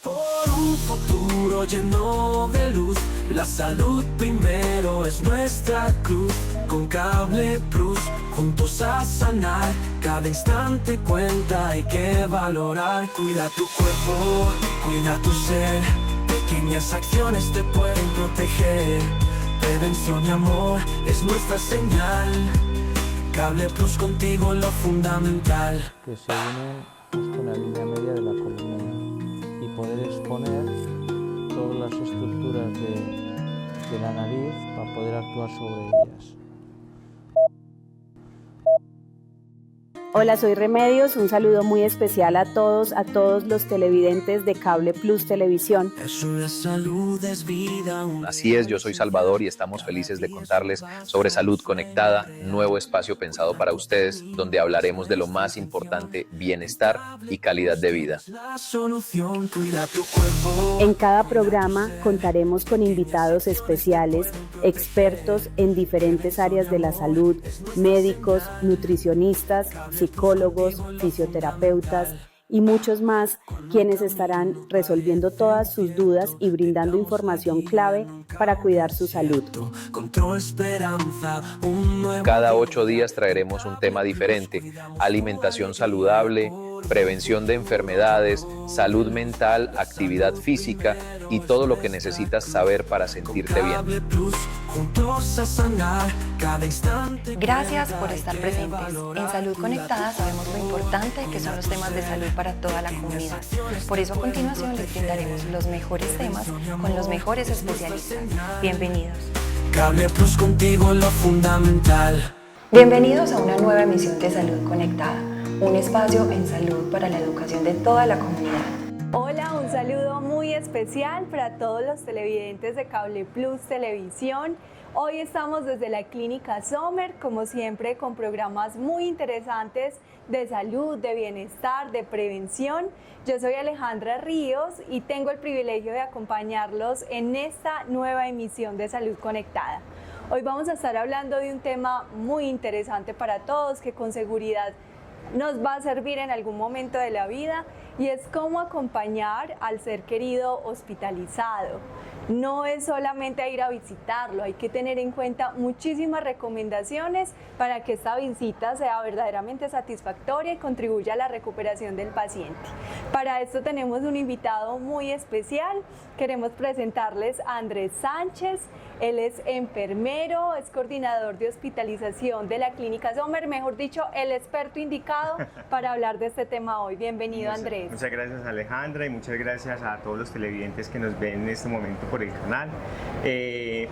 Por un futuro lleno de luz, la salud primero es nuestra cruz. Con Cable Plus, juntos a sanar, cada instante cuenta, hay que valorar. Cuida tu cuerpo, cuida tu ser, pequeñas acciones te pueden proteger. Prevención y amor es nuestra señal, Cable Plus contigo lo fundamental. Que se unen justo en la línea media de la columna y poder exponer todas las estructuras de la nariz para poder actuar sobre ellas. Hola, soy Remedios, un saludo muy especial a todos los televidentes de Cable Plus Televisión. Salud es vida. Así es, yo soy Salvador y estamos felices de contarles sobre Salud Conectada, nuevo espacio pensado para ustedes, donde hablaremos de lo más importante, bienestar y calidad de vida. En cada programa contaremos con invitados especiales, expertos en diferentes áreas de la salud, médicos, nutricionistas, psicólogos, fisioterapeutas y muchos más, quienes estarán resolviendo todas sus dudas y brindando información clave para cuidar su salud. Cada 8 días traeremos un tema diferente: alimentación saludable, prevención de enfermedades, salud mental, actividad física y todo lo que necesitas saber para sentirte bien. Gracias por estar presentes. En Salud Conectada sabemos lo importante que son los temas de salud para toda la comunidad. Por eso a continuación les brindaremos los mejores temas con los mejores especialistas. Bienvenidos. Cable Plus contigo lo fundamental. Bienvenidos a una nueva emisión de Salud Conectada, un espacio en salud para la educación de toda la comunidad. Hola, un saludo muy especial para todos los televidentes de Cable Plus Televisión. Hoy estamos desde la Clínica Sommer, como siempre, con programas muy interesantes de salud, de bienestar, de prevención. Yo soy Alejandra Ríos y tengo el privilegio de acompañarlos en esta nueva emisión de Salud Conectada. Hoy vamos a estar hablando de un tema muy interesante para todos, que con seguridad nos va a servir en algún momento de la vida, y es cómo acompañar al ser querido hospitalizado. No es solamente ir a visitarlo, hay que tener en cuenta muchísimas recomendaciones para que esta visita sea verdaderamente satisfactoria y contribuya a la recuperación del paciente. Para esto tenemos un invitado muy especial. Queremos presentarles a Andrés Sánchez. Él es enfermero, es coordinador de hospitalización de la Clínica Sommer, mejor dicho, el experto indicado para hablar de este tema hoy. Bienvenido, Andrés. Muchas gracias, Alejandra, y muchas gracias a todos los televidentes que nos ven en este momento por el canal.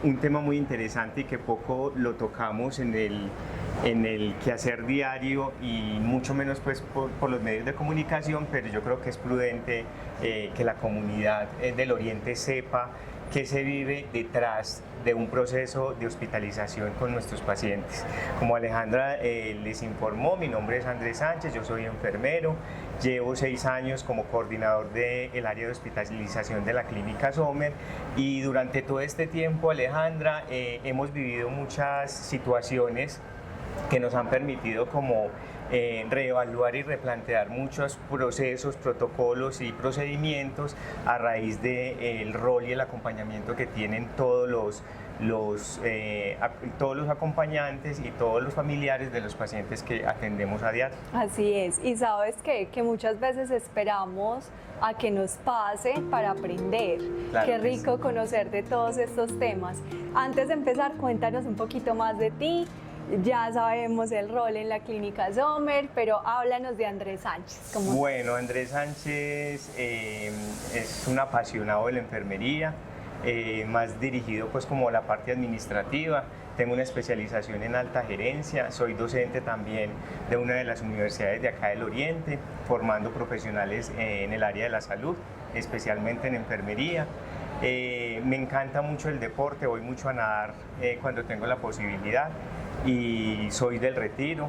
Un tema muy interesante y que poco lo tocamos en el quehacer diario y mucho menos pues por los medios de comunicación, pero yo creo que es prudente que la comunidad del Oriente sepa qué se vive detrás de un proceso de hospitalización con nuestros pacientes. Como Alejandra les informó, mi nombre es Andrés Sánchez, yo soy enfermero, llevo 6 años como coordinador del área de hospitalización de la Clínica Sommer, y durante todo este tiempo, Alejandra, hemos vivido muchas situaciones que nos han permitido como reevaluar y replantear muchos procesos, protocolos y procedimientos a raíz del rol y el acompañamiento que tienen todos los acompañantes y todos los familiares de los pacientes que atendemos a diario. Así es, y sabes que muchas veces esperamos a que nos pase para aprender. Claro, qué rico conocer de todos estos temas. Antes de empezar, cuéntanos un poquito más de ti. Ya sabemos el rol en la Clínica Sommer, pero háblanos de Andrés Sánchez. Bueno, Andrés Sánchez es un apasionado de la enfermería, más dirigido pues como la parte administrativa. Tengo una especialización en alta gerencia, soy docente también de una de las universidades de acá del Oriente, formando profesionales en el área de la salud, especialmente en enfermería. Me encanta mucho el deporte, voy mucho a nadar cuando tengo la posibilidad, y soy del Retiro,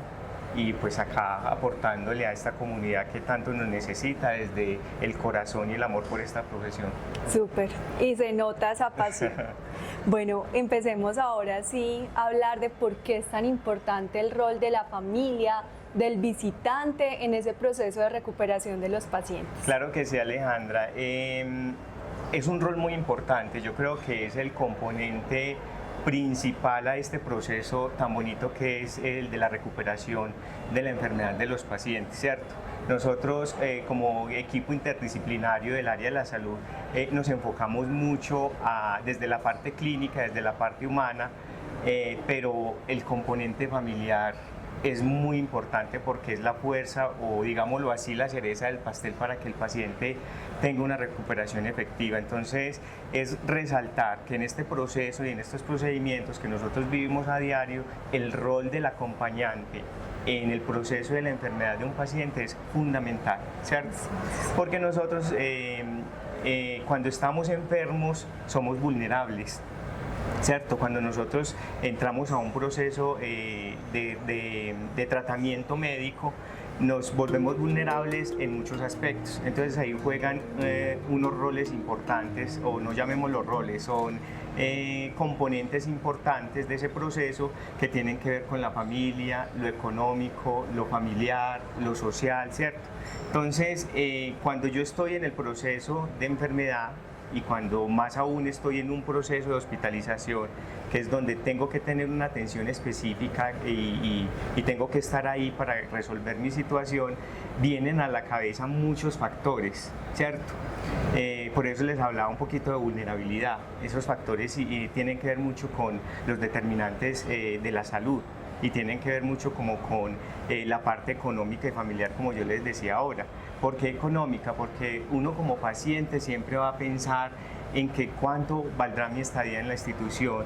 y pues acá aportándole a esta comunidad que tanto nos necesita desde el corazón y el amor por esta profesión. Súper, y se nota esa pasión. Bueno, empecemos ahora sí a hablar de por qué es tan importante el rol de la familia, del visitante en ese proceso de recuperación de los pacientes? Claro que sí, Alejandra. Es un rol muy importante. Yo creo que es el componente principal a este proceso tan bonito que es el de la recuperación de la enfermedad de los pacientes, ¿cierto? Nosotros como equipo interdisciplinario del área de la salud nos enfocamos mucho desde la parte clínica, desde la parte humana, pero el componente familiar es muy importante porque es la fuerza o digámoslo así la cereza del pastel para que el paciente tenga una recuperación efectiva. Entonces es resaltar que en este proceso y en estos procedimientos que nosotros vivimos a diario, el rol del acompañante en el proceso de la enfermedad de un paciente es fundamental, ¿cierto? Porque nosotros cuando estamos enfermos somos vulnerables, ¿cierto? Cuando nosotros entramos a un proceso de tratamiento médico, nos volvemos vulnerables en muchos aspectos. Entonces ahí juegan unos roles importantes, o no llamémoslos roles, son componentes importantes de ese proceso que tienen que ver con la familia, lo económico, lo familiar, lo social, ¿cierto? Entonces, cuando yo estoy en el proceso de enfermedad, y cuando más aún estoy en un proceso de hospitalización, que es donde tengo que tener una atención específica y tengo que estar ahí para resolver mi situación, vienen a la cabeza muchos factores, ¿cierto? Por eso les hablaba un poquito de vulnerabilidad. Esos factores tienen que ver mucho con los determinantes de la salud y tienen que ver mucho como con la parte económica y familiar, como yo les decía ahora. ¿Por qué económica? Porque uno como paciente siempre va a pensar en que cuánto valdrá mi estadía en la institución,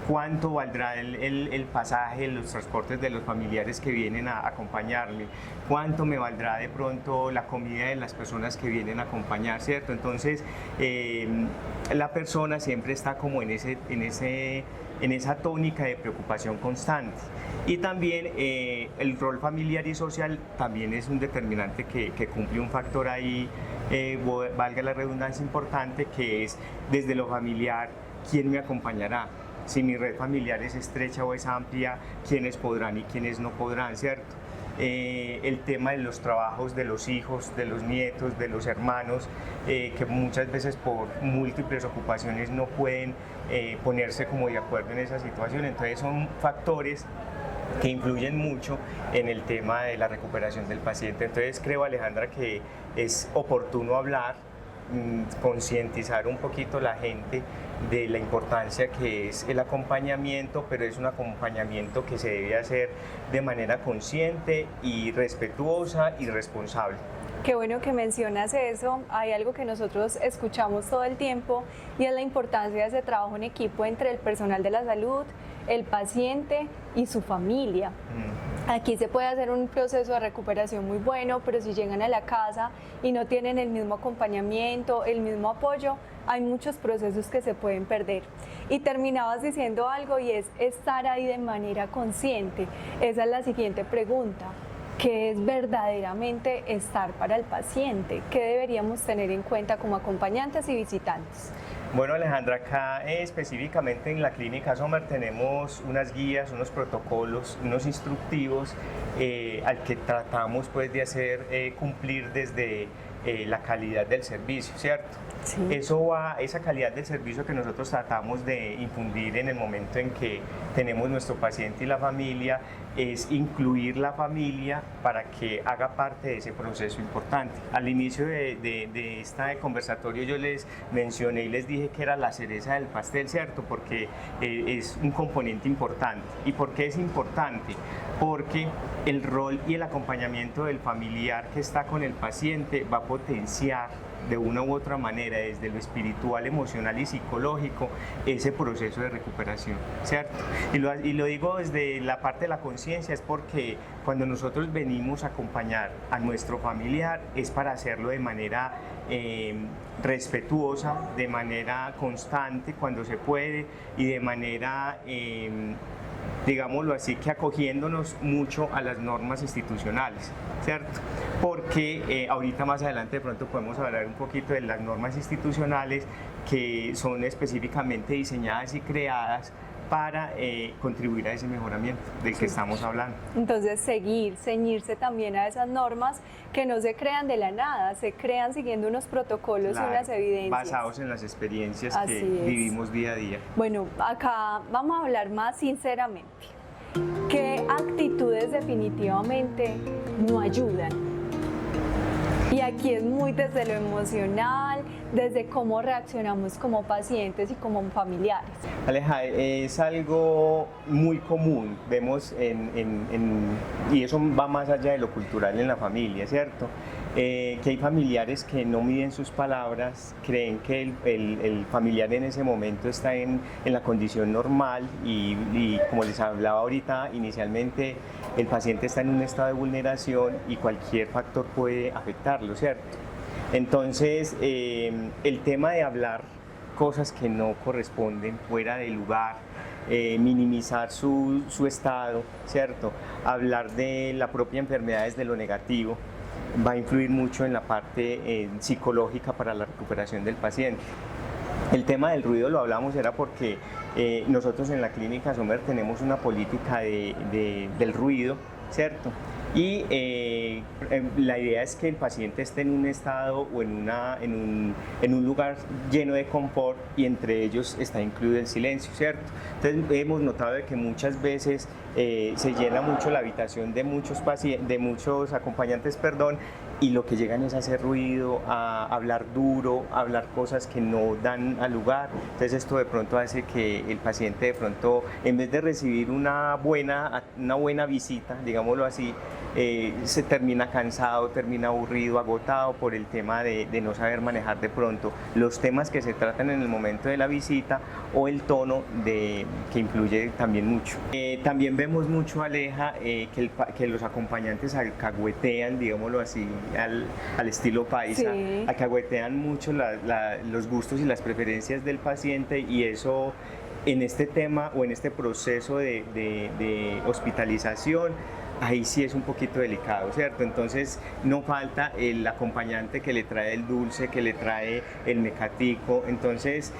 cuánto valdrá el pasaje, los transportes de los familiares que vienen a acompañarme, cuánto me valdrá de pronto la comida de las personas que vienen a acompañar, ¿cierto? Entonces, la persona siempre está como en esa tónica de preocupación constante. Y también el rol familiar y social también es un determinante que cumple un factor ahí, valga la redundancia, importante, que es desde lo familiar, ¿quién me acompañará? Si mi red familiar es estrecha o es amplia, ¿quiénes podrán y quiénes no podrán, ¿cierto? El tema de los trabajos de los hijos, de los nietos, de los hermanos, que muchas veces por múltiples ocupaciones no pueden ponerse como de acuerdo en esa situación. Entonces son factores que influyen mucho en el tema de la recuperación del paciente. Entonces creo, Alejandra, que es oportuno hablar, concientizar un poquito a la gente de la importancia que es el acompañamiento, pero es un acompañamiento que se debe hacer de manera consciente y respetuosa y responsable. Qué bueno que mencionas eso. Hay algo que nosotros escuchamos todo el tiempo y es la importancia de ese trabajo en equipo entre el personal de la salud, el paciente y su familia. Aquí se puede hacer un proceso de recuperación muy bueno, pero si llegan a la casa y no tienen el mismo acompañamiento, el mismo apoyo, hay muchos procesos que se pueden perder. Y terminabas diciendo algo y es estar ahí de manera consciente. Esa es la siguiente pregunta. ¿Qué es verdaderamente estar para el paciente? ¿Qué deberíamos tener en cuenta como acompañantes y visitantes? Bueno, Alejandra, acá específicamente en la Clínica Sommer tenemos unas guías, unos protocolos, unos instructivos al que tratamos pues de hacer cumplir desde la calidad del servicio, ¿cierto? Sí. Esa calidad del servicio que nosotros tratamos de infundir en el momento en que tenemos nuestro paciente y la familia, es incluir la familia para que haga parte de ese proceso importante. Al inicio de este conversatorio yo les mencioné y les dije que era la cereza del pastel, ¿cierto? Porque es un componente importante. ¿Y por qué es importante? Porque el rol y el acompañamiento del familiar que está con el paciente va a potenciar de una u otra manera, desde lo espiritual, emocional y psicológico, ese proceso de recuperación, ¿cierto? Y lo digo desde la parte de la conciencia, es porque cuando nosotros venimos a acompañar a nuestro familiar es para hacerlo de manera respetuosa, de manera constante cuando se puede y de manera digámoslo así, que acogiéndonos mucho a las normas institucionales, ¿cierto? Porque ahorita más adelante de pronto podemos hablar un poquito de las normas institucionales que son específicamente diseñadas y creadas para contribuir a ese mejoramiento del que estamos hablando. Entonces ceñirse también a esas normas que no se crean de la nada, se crean siguiendo unos protocolos Claro, y unas evidencias. basados en las experiencias Así que es. vivimos día a día. Bueno, acá vamos a hablar más sinceramente. ¿Qué actitudes definitivamente no ayudan? Y aquí es muy desde lo emocional, desde cómo reaccionamos como pacientes y como familiares. Aleja, es algo muy común, vemos y eso va más allá de lo cultural en la familia, ¿cierto? Que hay familiares que no miden sus palabras, creen que el familiar en ese momento está en la condición normal y como les hablaba ahorita, inicialmente el paciente está en un estado de vulneración y cualquier factor puede afectarlo, ¿cierto? Entonces, el tema de hablar cosas que no corresponden, fuera de lugar, minimizar su estado, ¿cierto? Hablar de la propia enfermedad desde lo negativo, va a influir mucho en la parte psicológica para la recuperación del paciente. El tema del ruido lo hablamos era porque nosotros en la clínica Sommer tenemos una política del ruido, ¿cierto? Y la idea es que el paciente esté en un estado o en un lugar lleno de confort y entre ellos está incluido el silencio, ¿cierto? Entonces hemos notado de que muchas veces se llena mucho la habitación de muchos acompañantes, y lo que llegan es a hacer ruido, a hablar duro, a hablar cosas que no dan al lugar. Entonces esto de pronto hace que el paciente de pronto, en vez de recibir una buena visita, digámoslo así, se termina cansado, termina aburrido, agotado por el tema de no saber manejar de pronto los temas que se tratan en el momento de la visita o el tono que influye también mucho. También vemos mucho, Aleja, que los acompañantes alcahuetean, digámoslo así, al estilo paisa, Sí. alcahuetean mucho los gustos y las preferencias del paciente, y eso en este tema o en este proceso de hospitalización, ahí sí es un poquito delicado, ¿cierto? Entonces no falta el acompañante que le trae el dulce, que le trae el mecatico. Entonces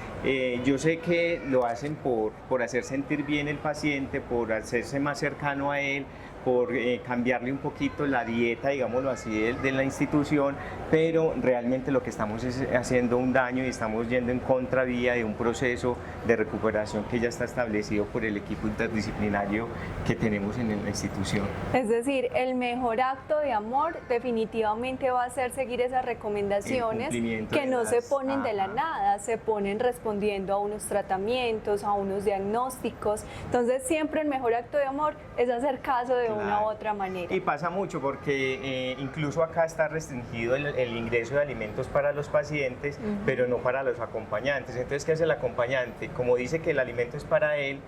yo sé que lo hacen por hacer sentir bien el paciente, por hacerse más cercano a él, por cambiarle un poquito la dieta, digámoslo así, de la institución, pero realmente lo que estamos es haciendo un daño y estamos yendo en contravía de un proceso de recuperación que ya está establecido por el equipo interdisciplinario que tenemos en la institución. Es decir, el mejor acto de amor definitivamente va a ser seguir esas recomendaciones cumplimiento que de no se las- ponen de la ajá. nada, se ponen respondiendo a unos tratamientos, a unos diagnósticos. Entonces siempre el mejor acto de amor es hacer caso de una u Claro. otra manera. Y pasa mucho porque incluso acá está restringido el ingreso de alimentos para los pacientes, pero no para los acompañantes. Entonces, ¿qué hace el acompañante? Como dice que el alimento es para él,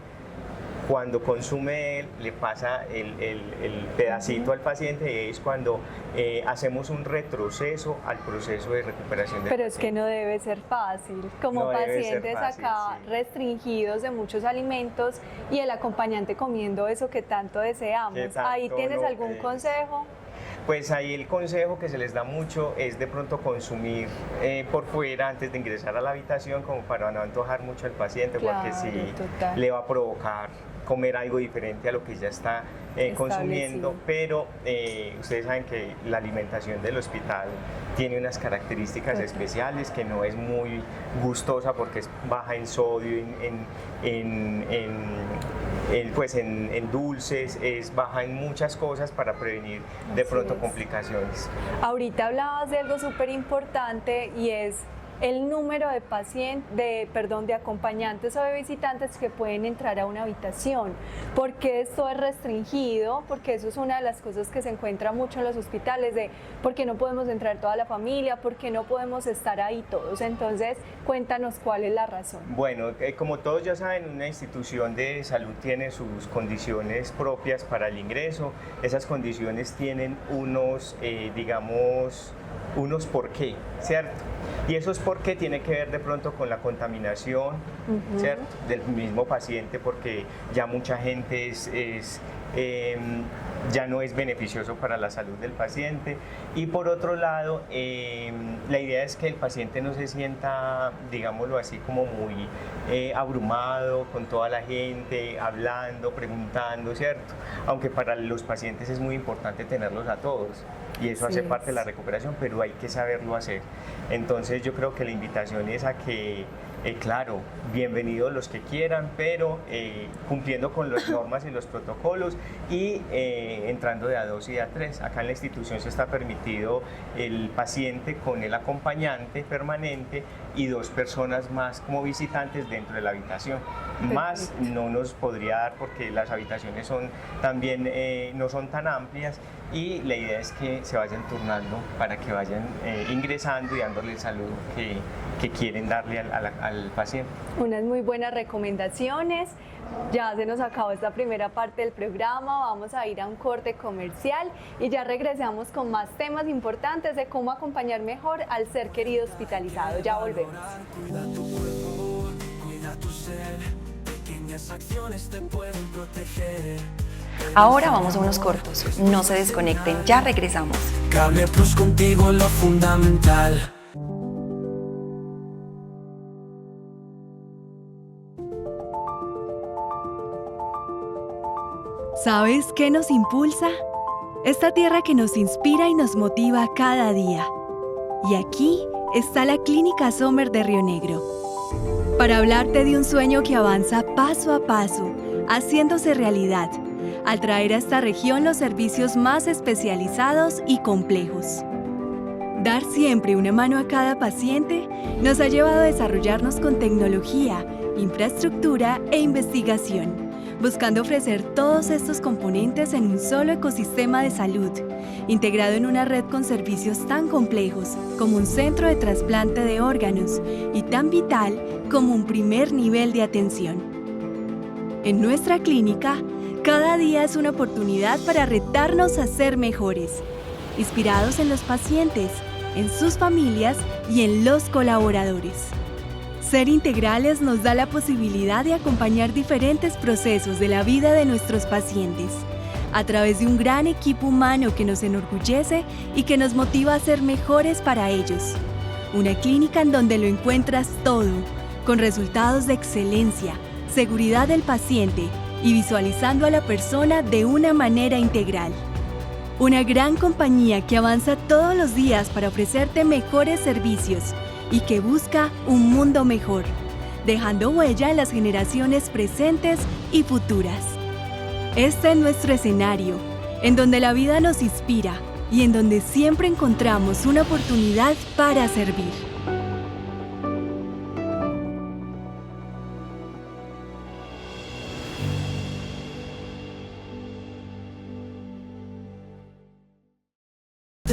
cuando consume él, le pasa el pedacito al paciente, y es cuando hacemos un retroceso al proceso de recuperación del Pero es que paciente. no debe ser fácil. Como No debe ser pacientes fácil, acá sí. restringidos de muchos alimentos y el acompañante comiendo eso que tanto deseamos. Que tanto ¿Ahí tienes lo algún es. consejo? Pues ahí el consejo que se les da mucho es de pronto consumir por fuera antes de ingresar a la habitación, como para no antojar mucho al paciente, porque Claro, sí total. le va a provocar comer algo diferente a lo que ya está consumiendo, pero ustedes saben que la alimentación del hospital tiene unas características Total. especiales, que no es muy gustosa porque es baja en sodio, en dulces, es baja en muchas cosas para prevenir de Así pronto es. complicaciones. Ahorita hablabas de algo súper importante y es el número de acompañantes o de visitantes que pueden entrar a una habitación. ¿Por qué esto es restringido? Porque eso es una de las cosas que se encuentra mucho en los hospitales, de por qué no podemos entrar toda la familia, por qué no podemos estar ahí todos. Entonces, cuéntanos cuál es la razón. Bueno, como todos ya saben, una institución de salud tiene sus condiciones propias para el ingreso. Esas condiciones tienen unos, unos por qué, ¿cierto? Y esos por qué tiene que ver de pronto con la contaminación, ¿cierto? Del mismo paciente, porque ya mucha gente ya no es beneficioso para la salud del paciente. Y por otro lado, la idea es que el paciente no se sienta, digámoslo así, como muy abrumado con toda la gente, hablando, preguntando, ¿cierto? Aunque para los pacientes es muy importante tenerlos a todos. Y eso hace parte de la recuperación, pero hay que saberlo hacer. Entonces yo creo que la invitación es a que, claro, bienvenidos los que quieran, pero cumpliendo con las normas y los protocolos y entrando de a 2 y de a 3. Acá en la institución se está permitido el paciente con el acompañante permanente y 2 personas más como visitantes dentro de la habitación. Más no nos podría dar porque las habitaciones son también no son tan amplias y la idea es que se vayan turnando para que vayan ingresando y dándole el saludo que quieren darle al paciente. Unas muy buenas recomendaciones. Ya se nos acabó esta primera parte del programa, vamos a ir a un corte comercial y ya regresamos con más temas importantes de cómo acompañar mejor al ser querido hospitalizado. Ya volvemos. Cuida tu cuerpo, cuida tu ser, pequeñas acciones te pueden proteger. Ahora vamos a unos cortos. No se desconecten, ya regresamos. Cable Plus contigo lo fundamental. ¿Sabes qué nos impulsa? Esta tierra que nos inspira y nos motiva cada día. Y aquí está la Clínica Sommer de Río Negro. Para hablarte de un sueño que avanza paso a paso, haciéndose realidad, al traer a esta región los servicios más especializados y complejos. Dar siempre una mano a cada paciente nos ha llevado a desarrollarnos con tecnología, infraestructura e investigación, buscando ofrecer todos estos componentes en un solo ecosistema de salud, integrado en una red con servicios tan complejos como un centro de trasplante de órganos y tan vital como un primer nivel de atención. En nuestra clínica, cada día es una oportunidad para retarnos a ser mejores, inspirados en los pacientes, en sus familias y en los colaboradores. Ser integrales nos da la posibilidad de acompañar diferentes procesos de la vida de nuestros pacientes, a través de un gran equipo humano que nos enorgullece y que nos motiva a ser mejores para ellos. Una clínica en donde lo encuentras todo, con resultados de excelencia, seguridad del paciente y visualizando a la persona de una manera integral. Una gran compañía que avanza todos los días para ofrecerte mejores servicios y que busca un mundo mejor, dejando huella en las generaciones presentes y futuras. Este es nuestro escenario, en donde la vida nos inspira y en donde siempre encontramos una oportunidad para servir.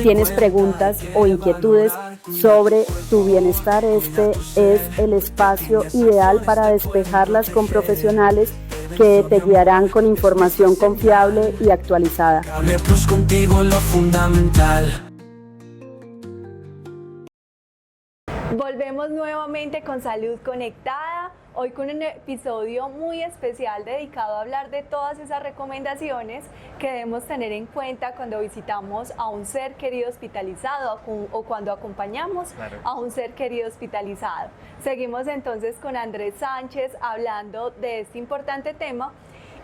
Tienes preguntas o inquietudes sobre tu bienestar, este es el espacio ideal para despejarlas con profesionales que te guiarán con información confiable y actualizada. Cable Plus contigo lo fundamental. Volvemos nuevamente con Salud Conectada, hoy con un episodio muy especial dedicado a hablar de todas esas recomendaciones que debemos tener en cuenta cuando visitamos a un ser querido hospitalizado o cuando acompañamos a un ser querido hospitalizado. Seguimos entonces con Andrés Sánchez hablando de este importante tema.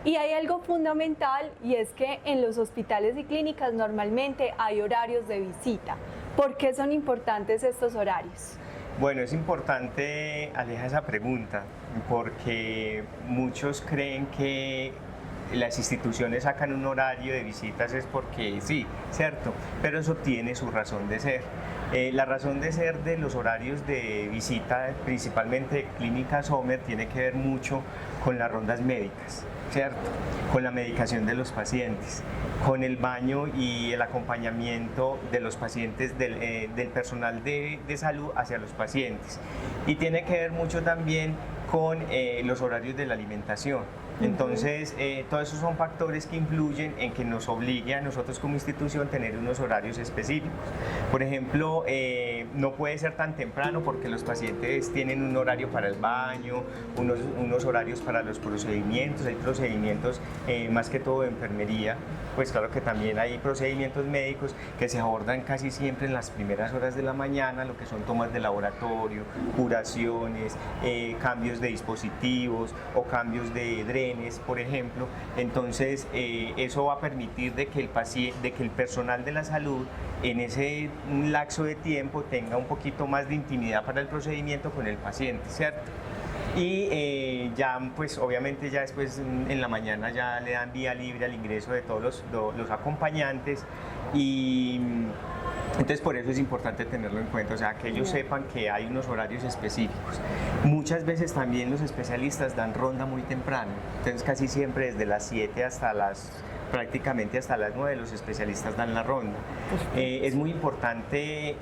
Y hay algo fundamental y es que en los hospitales y clínicas normalmente hay horarios de visita. ¿Por qué son importantes estos horarios? Bueno, es importante, Aleja, esa pregunta, porque muchos creen que las instituciones sacan un horario de visitas es porque sí, ¿cierto? Pero eso tiene su razón de ser. La razón de ser de los horarios de visita, principalmente de Clínica Sommer, tiene que ver mucho con las rondas médicas, ¿cierto? Con la medicación de los pacientes, con el baño y el acompañamiento de los pacientes, del personal de salud hacia los pacientes. Y tiene que ver mucho también con los horarios de la alimentación. Entonces, todos esos son factores que influyen en que nos obligue a nosotros como institución tener unos horarios específicos. Por ejemplo, no puede ser tan temprano porque los pacientes tienen un horario para el baño, unos horarios para los procedimientos, hay procedimientos más que todo de enfermería, pues claro que también hay procedimientos médicos que se abordan casi siempre en las primeras horas de la mañana, lo que son tomas de laboratorio, curaciones, cambios de dispositivos o cambios de drenes, por ejemplo. Entonces eso va a permitir de que el personal de la salud en ese lapso de tiempo tenga un poquito más de intimidad para el procedimiento con el paciente, ¿cierto? Y ya pues obviamente ya después en la mañana ya le dan vía libre al ingreso de todos los acompañantes y entonces por eso es importante tenerlo en cuenta, o sea, que ellos sepan que hay unos horarios específicos. Muchas veces también los especialistas dan ronda muy temprano, entonces casi siempre desde las 7 prácticamente hasta las 9 los especialistas dan la ronda. Es muy importante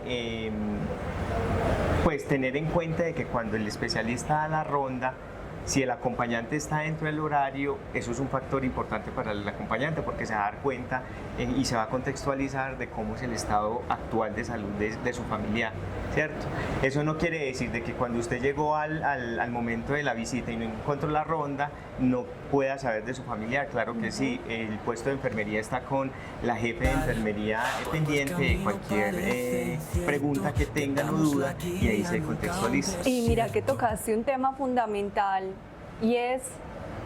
pues tener en cuenta de que cuando el especialista da la ronda, si el acompañante está dentro del horario, eso es un factor importante para el acompañante porque se va a dar cuenta y se va a contextualizar de cómo es el estado actual de salud de su familiar, ¿cierto? Eso no quiere decir de que cuando usted llegó al momento de la visita y no encontró la ronda, no pueda saber de su familiar. Claro que sí, el puesto de enfermería está con la jefe de enfermería pendiente de cualquier pregunta que tengan o duda y ahí se contextualiza. Y mira que tocaste un tema fundamental y es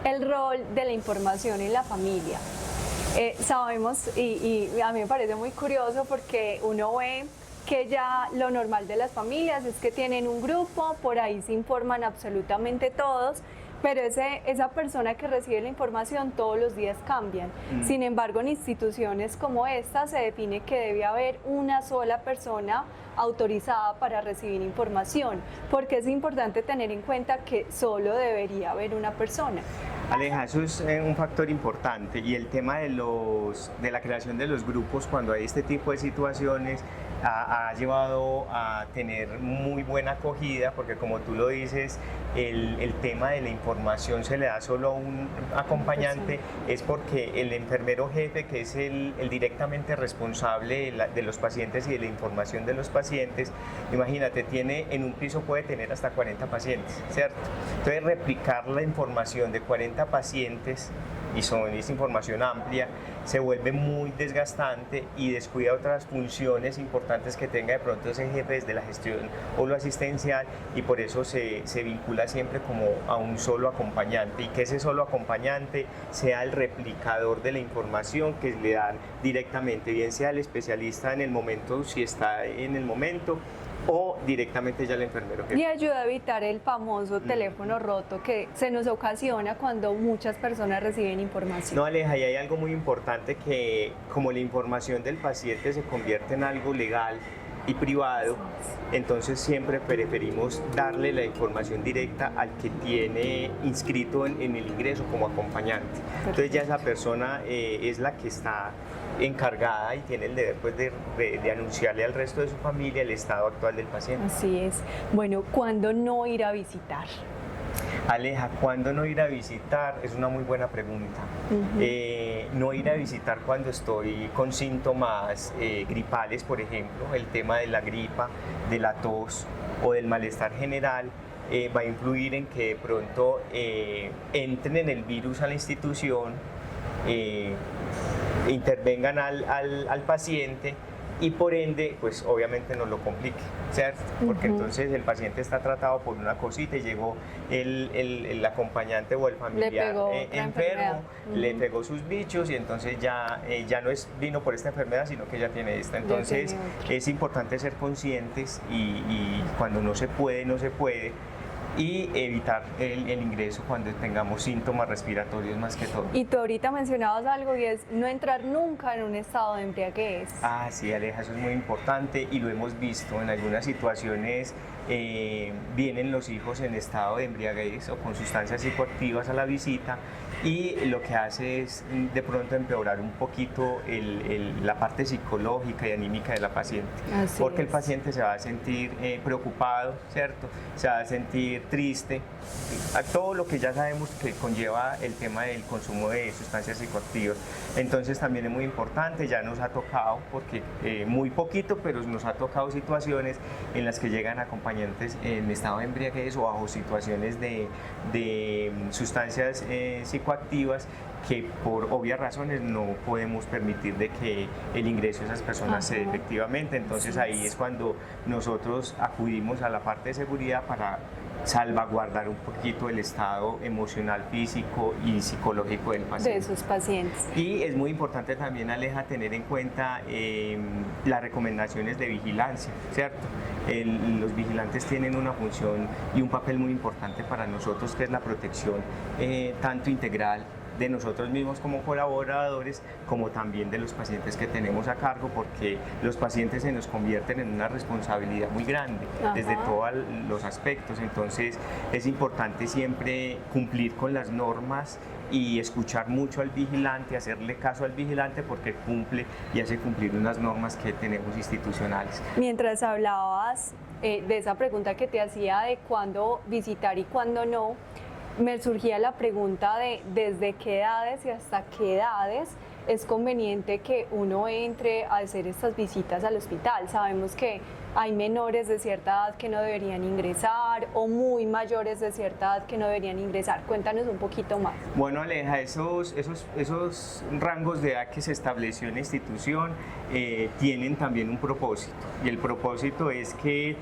el rol de la información en la familia. Sabemos, y a mí me parece muy curioso porque uno ve que ya lo normal de las familias es que tienen un grupo, por ahí se informan absolutamente todos, pero esa persona que recibe la información todos los días cambian. Sin embargo, en instituciones como esta se define que debe haber una sola persona autorizada para recibir información, porque es importante tener en cuenta que solo debería haber una persona. Aleja, eso es un factor importante y el tema de la creación de los grupos cuando hay este tipo de situaciones ha llevado a tener muy buena acogida porque como tú lo dices, el tema de la información se le da solo a un acompañante, es porque el enfermero jefe, que es el directamente responsable de los pacientes y de la información de los pacientes, imagínate, en un piso puede tener hasta 40 pacientes, ¿cierto? Entonces replicar la información de 40 pacientes y es información amplia, se vuelve muy desgastante y descuida otras funciones importantes que tenga de pronto ese jefe desde la gestión o lo asistencial y por eso se vincula siempre como a un solo acompañante y que ese solo acompañante sea el replicador de la información que le dan directamente, bien sea el especialista en el momento, si está en el momento, o directamente ya el enfermero. Y ayuda a evitar el famoso teléfono roto que se nos ocasiona cuando muchas personas reciben información. No, Aleja, y hay algo muy importante que como la información del paciente se convierte en algo legal y privado, entonces siempre preferimos darle la información directa al que tiene inscrito en el ingreso como acompañante. Entonces ya esa persona es la que está encargada y tiene el deber pues, de anunciarle al resto de su familia el estado actual del paciente. Así es. Bueno, ¿cuándo no ir a visitar? Aleja, ¿cuándo no ir a visitar? Es una muy buena pregunta. No ir a visitar cuando estoy con síntomas gripales, por ejemplo, el tema de la gripa, de la tos o del malestar general, va a influir en que de pronto entren el virus a la institución, intervengan al paciente y por ende, pues obviamente nos lo complique, ¿cierto? Porque entonces el paciente está tratado por una cosita y llegó el acompañante o el familiar enfermo, le pegó sus bichos y entonces ya no vino por esta enfermedad, sino que ya tiene esta. Entonces es importante ser conscientes y cuando no se puede, no se puede. Y evitar el ingreso cuando tengamos síntomas respiratorios más que todo. Y tú ahorita mencionabas algo y es no entrar nunca en un estado de embriaguez. Ah, sí, Aleja, eso es muy importante y lo hemos visto en algunas situaciones. Vienen los hijos en estado de embriaguez o con sustancias psicoactivas a la visita y lo que hace es de pronto empeorar un poquito la parte psicológica y anímica de la paciente, Así porque el es. paciente se va a sentir preocupado, ¿cierto? Se va a sentir triste, a todo lo que ya sabemos que conlleva el tema del consumo de sustancias psicoactivas. Entonces también es muy importante, ya nos ha tocado, porque muy poquito, pero nos ha tocado situaciones en las que llegan acompañantes en estado de embriaguez o bajo situaciones de sustancias psicoactivas que por obvias razones no podemos permitir de que el ingreso de esas personas se dé efectivamente. Entonces ahí es cuando nosotros acudimos a la parte de seguridad para salvaguardar un poquito el estado emocional, físico y psicológico del De paciente. esos pacientes. Y es muy importante también, Aleja, tener en cuenta las recomendaciones de vigilancia, ¿cierto? Los vigilantes tienen una función y un papel muy importante para nosotros, que es la protección tanto integral de nosotros mismos como colaboradores, como también de los pacientes que tenemos a cargo, porque los pacientes se nos convierten en una responsabilidad muy grande desde todos los aspectos. Entonces es importante siempre cumplir con las normas y escuchar mucho al vigilante, hacerle caso al vigilante, porque cumple y hace cumplir unas normas que tenemos institucionales. Mientras hablabas de esa pregunta que te hacía de cuándo visitar y cuándo no, me surgía la pregunta de desde qué edades y hasta qué edades es conveniente que uno entre a hacer estas visitas al hospital. Sabemos que hay menores de cierta edad que no deberían ingresar o muy mayores de cierta edad que no deberían ingresar. Cuéntanos un poquito más. Bueno, Aleja, esos rangos de edad que se estableció en la institución tienen también un propósito, y el propósito es que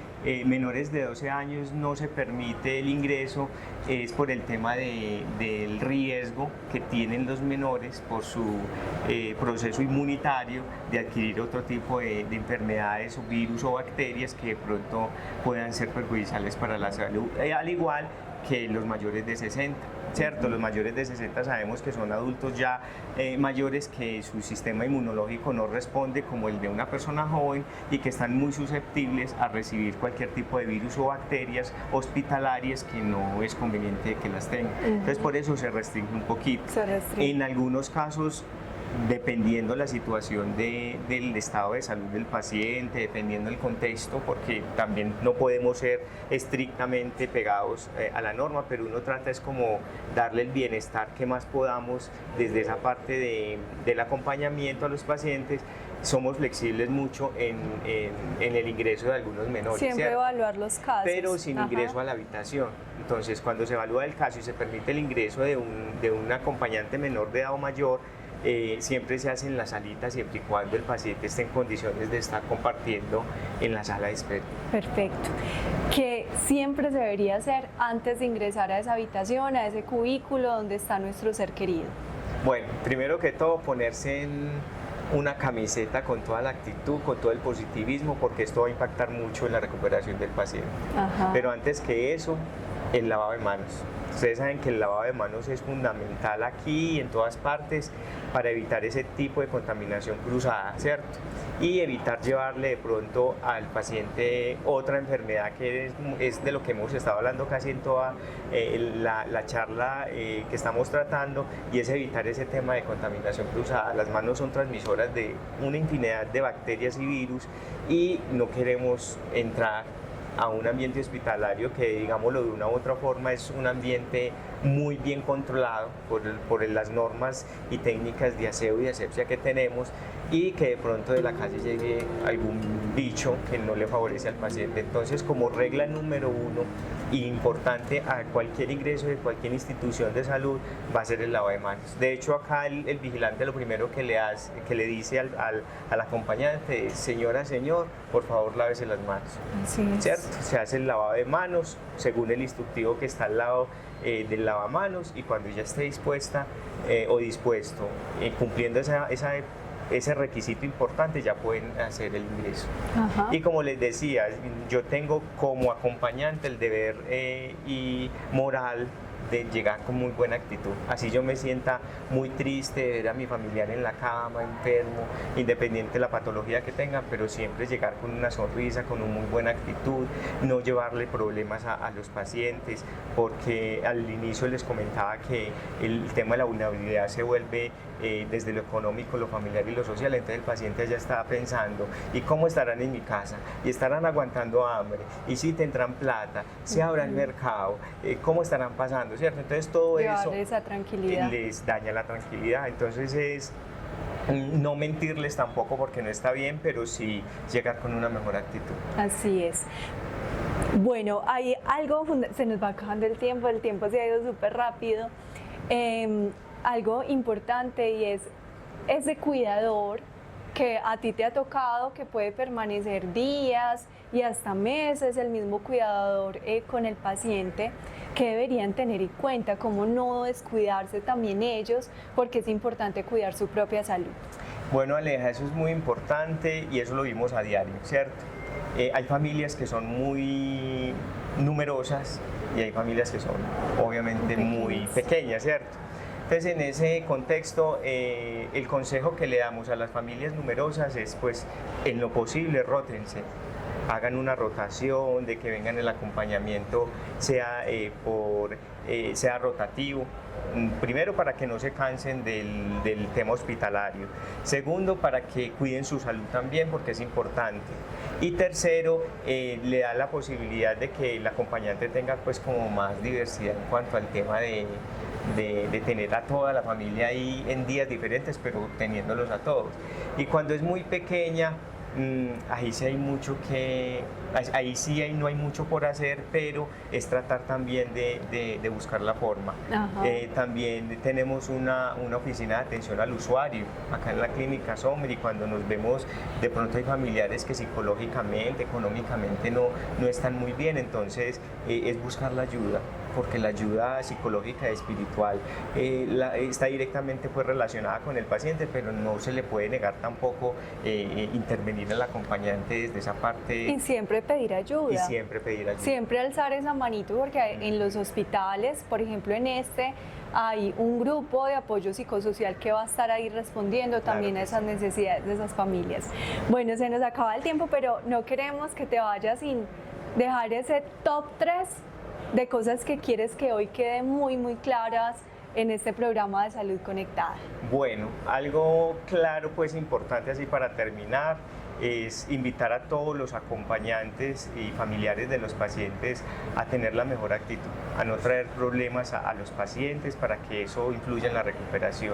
menores de 12 años no se permite el ingreso, es por el tema del riesgo que tienen los menores por su proceso inmunitario de adquirir otro tipo de enfermedades o virus o bacterias que de pronto puedan ser perjudiciales para la salud, al igual que los mayores de 60. ¿Cierto? Los mayores de 60 sabemos que son adultos ya mayores, que su sistema inmunológico no responde como el de una persona joven y que están muy susceptibles a recibir cualquier tipo de virus o bacterias hospitalarias que no es conveniente que las tengan. Entonces por eso se restringe un poquito. Se restringe. En algunos casos, dependiendo la situación del estado de salud del paciente, dependiendo del contexto, porque también no podemos ser estrictamente pegados a la norma, pero uno trata es como darle el bienestar que más podamos desde esa parte del acompañamiento a los pacientes. Somos flexibles mucho en el ingreso de algunos menores. Siempre ¿cierto? evaluar los casos. Pero sin ingreso a la habitación. Entonces, cuando se evalúa el caso y se permite el ingreso de un acompañante menor de edad o mayor, siempre se hace en la salita, siempre y cuando el paciente esté en condiciones de estar compartiendo en la sala de espera. Perfecto. ¿Qué siempre se debería hacer antes de ingresar a esa habitación, a ese cubículo donde está nuestro ser querido? Bueno, primero que todo, ponerse en una camiseta con toda la actitud, con todo el positivismo, porque esto va a impactar mucho en la recuperación del paciente. Ajá. Pero antes que eso, el lavado de manos. Ustedes saben que el lavado de manos es fundamental aquí y en todas partes para evitar ese tipo de contaminación cruzada, ¿cierto? Y evitar llevarle de pronto al paciente otra enfermedad, que es de lo que hemos estado hablando casi en toda la charla que estamos tratando, y es evitar ese tema de contaminación cruzada. Las manos son transmisoras de una infinidad de bacterias y virus, y no queremos entrar a un ambiente hospitalario que, digámoslo de una u otra forma, es un ambiente muy bien controlado por las normas y técnicas de aseo y de asepsia que tenemos, y que de pronto de la calle llegue algún bicho que no le favorece al paciente. Entonces, como regla número uno, importante a cualquier ingreso de cualquier institución de salud, va a ser el lavado de manos. De hecho, acá el vigilante lo primero que le dice al acompañante es: señora, señor, por favor lávese las manos. Así es. ¿Cierto? Se hace el lavado de manos según el instructivo que está al lado del lavamanos, y cuando ya esté dispuesta o dispuesto, cumpliendo ese requisito importante, ya pueden hacer el ingreso. Ajá. Y como les decía, yo tengo como acompañante el deber y moral de llegar con muy buena actitud. Así yo me sienta muy triste de ver a mi familiar en la cama, enfermo, independiente de la patología que tengan, pero siempre llegar con una sonrisa, con una muy buena actitud, no llevarle problemas a los pacientes, porque al inicio les comentaba que el tema de la vulnerabilidad se vuelve desde lo económico, lo familiar y lo social, entonces el paciente ya está pensando, ¿y cómo estarán en mi casa? ¿Y estarán aguantando hambre? ¿Y si tendrán plata? ¿Se habrá el mercado? ¿Cómo estarán pasando? ¿Cierto? Entonces todo eso esa tranquilidad. les daña la tranquilidad, entonces es no mentirles tampoco porque no está bien, pero sí llegar con una mejor actitud. Así es. Bueno, hay algo, se nos va acabando el tiempo se ha ido súper rápido. Algo importante y es ese cuidador que a ti te ha tocado, que puede permanecer días y hasta meses, el mismo cuidador con el paciente, que deberían tener en cuenta, cómo no descuidarse también ellos, porque es importante cuidar su propia salud. Bueno, Aleja, eso es muy importante y eso lo vimos a diario, ¿cierto? Hay familias que son muy numerosas y hay familias que son obviamente muy pequeñas, ¿cierto? Entonces, en ese contexto, el consejo que le damos a las familias numerosas es, pues, en lo posible, rótense. Hagan una rotación, de que vengan el acompañamiento, sea rotativo. Primero, para que no se cansen del tema hospitalario. Segundo, para que cuiden su salud también, porque es importante. Y tercero, le da la posibilidad de que el acompañante tenga, pues, como más diversidad en cuanto al tema de tener a toda la familia ahí en días diferentes, pero teniéndolos a todos. Y cuando es muy pequeña, ahí sí hay mucho no hay mucho por hacer, pero es tratar también de buscar la forma. También tenemos una oficina de atención al usuario acá en la Clínica Sommer, y cuando nos vemos, de pronto hay familiares que psicológicamente, económicamente no están muy bien, entonces es buscar la ayuda, porque la ayuda psicológica y espiritual está directamente, pues, relacionada con el paciente, pero no se le puede negar tampoco intervenir al acompañante desde esa parte. Y siempre pedir ayuda. Y siempre pedir ayuda. Siempre alzar esa manito, porque en los hospitales, por ejemplo hay un grupo de apoyo psicosocial que va a estar ahí respondiendo también a esas necesidades de esas familias. Bueno, se nos acaba el tiempo, pero no queremos que te vayas sin dejar ese top 3 de cosas que quieres que hoy queden muy, muy claras en este programa de Salud Conectada. Bueno, algo claro, pues, importante así para terminar, es invitar a todos los acompañantes y familiares de los pacientes a tener la mejor actitud, a no traer problemas a los pacientes, para que eso influya en la recuperación,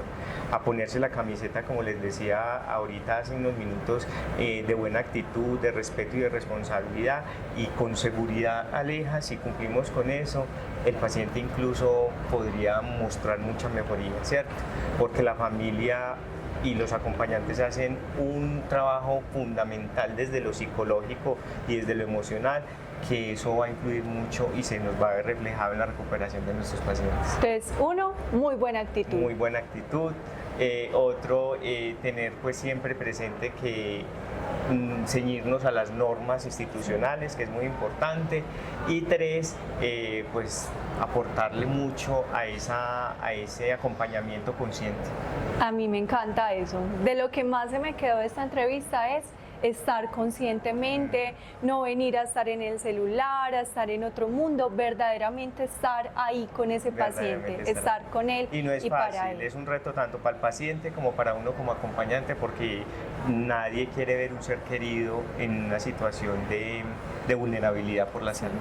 a ponerse la camiseta, como les decía ahorita hace unos minutos, de buena actitud, de respeto y de responsabilidad, y con seguridad, Aleja, si cumplimos con eso, el paciente incluso podría mostrar mucha mejoría, ¿cierto? Porque la familia y los acompañantes hacen un trabajo fundamental desde lo psicológico y desde lo emocional, que eso va a influir mucho y se nos va a ver reflejado en la recuperación de nuestros pacientes. Entonces, uno, muy buena actitud. Muy buena actitud. Otro, tener, pues, siempre presente que ceñirnos a las normas institucionales, que es muy importante. Y 3, pues, aportarle mucho a ese acompañamiento consciente. A mí me encanta eso. De lo que más se me quedó de esta entrevista es estar conscientemente, no venir a estar en el celular, a estar en otro mundo, verdaderamente estar ahí con ese paciente, estar con él. Y no es fácil, es un reto tanto para el paciente como para uno como acompañante, porque nadie quiere ver un ser querido en una situación de vulnerabilidad por la salud.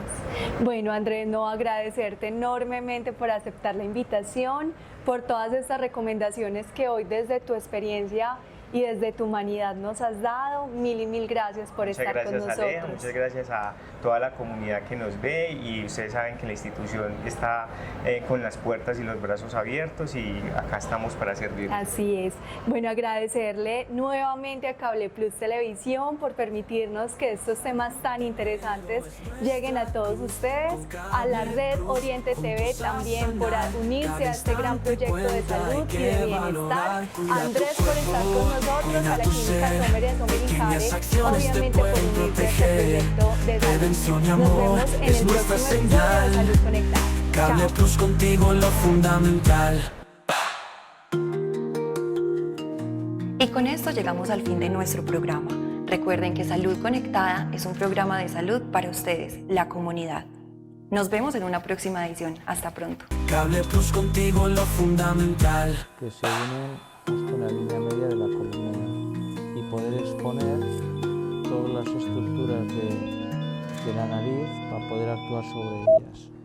Bueno, Andrés, no, agradecerte enormemente por aceptar la invitación, por todas estas recomendaciones que hoy desde tu experiencia y desde tu humanidad nos has dado. Mil y mil gracias por estar con nosotros. Aleja, muchas gracias a toda la comunidad que nos ve, y ustedes saben que la institución está con las puertas y los brazos abiertos, y acá estamos para servir. Así es. Bueno, agradecerle nuevamente a Cable Plus Televisión por permitirnos que estos temas tan interesantes lleguen a todos ustedes, a la red Oriente TV también por unirse a este gran proyecto de salud y de bienestar. Andrés, por estar con nosotros, a la Clínica Sommer en Sommer y Care, obviamente por unirse a este proyecto de salud. Nos vemos en el próximo episodio de Salud Conectada. Cable Plus, contigo lo fundamental. Y con esto llegamos al fin de nuestro programa. Recuerden que Salud Conectada es un programa de salud para ustedes, la comunidad. Nos vemos en una próxima edición. Hasta pronto. Cable Plus, contigo lo fundamental. que se unen justo en la línea media de la columna y poder exponer todas las estructuras de la nariz para poder actuar sobre ellas.